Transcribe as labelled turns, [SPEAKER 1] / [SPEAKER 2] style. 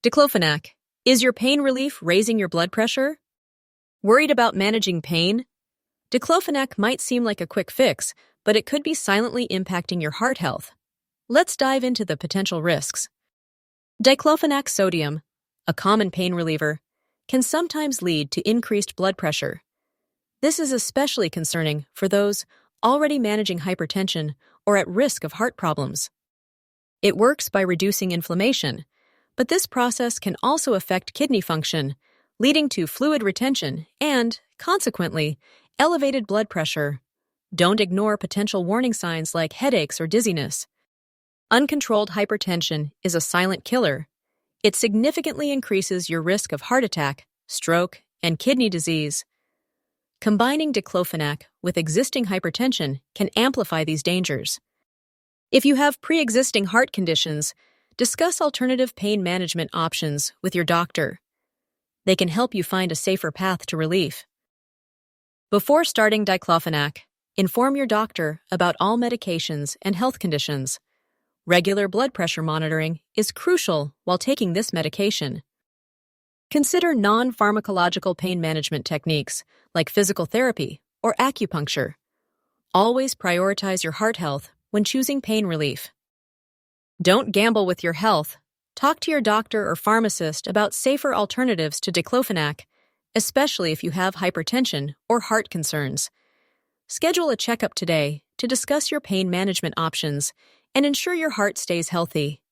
[SPEAKER 1] Diclofenac. Is your pain relief raising your blood pressure? Worried about managing pain? Diclofenac might seem like a quick fix, but it could be silently impacting your heart health. Let's dive into the potential risks. Diclofenac sodium, a common pain reliever, can sometimes lead to increased blood pressure. This is especially concerning for those already managing hypertension or at risk of heart problems. It works by reducing inflammation, but this process can also affect kidney function, leading to fluid retention and, consequently, elevated blood pressure. Don't ignore potential warning signs like headaches or dizziness. Uncontrolled hypertension is a silent killer. It significantly increases your risk of heart attack, stroke, and kidney disease. Combining diclofenac with existing hypertension can amplify these dangers. If you have pre-existing heart conditions, discuss alternative pain management options with your doctor. They can help you find a safer path to relief. Before starting diclofenac, inform your doctor about all medications and health conditions. Regular blood pressure monitoring is crucial while taking this medication. Consider non-pharmacological pain management techniques like physical therapy or acupuncture. Always prioritize your heart health when choosing pain relief. Don't gamble with your health. Talk to your doctor or pharmacist about safer alternatives to diclofenac, especially if you have hypertension or heart concerns. Schedule a checkup today to discuss your pain management options and ensure your heart stays healthy.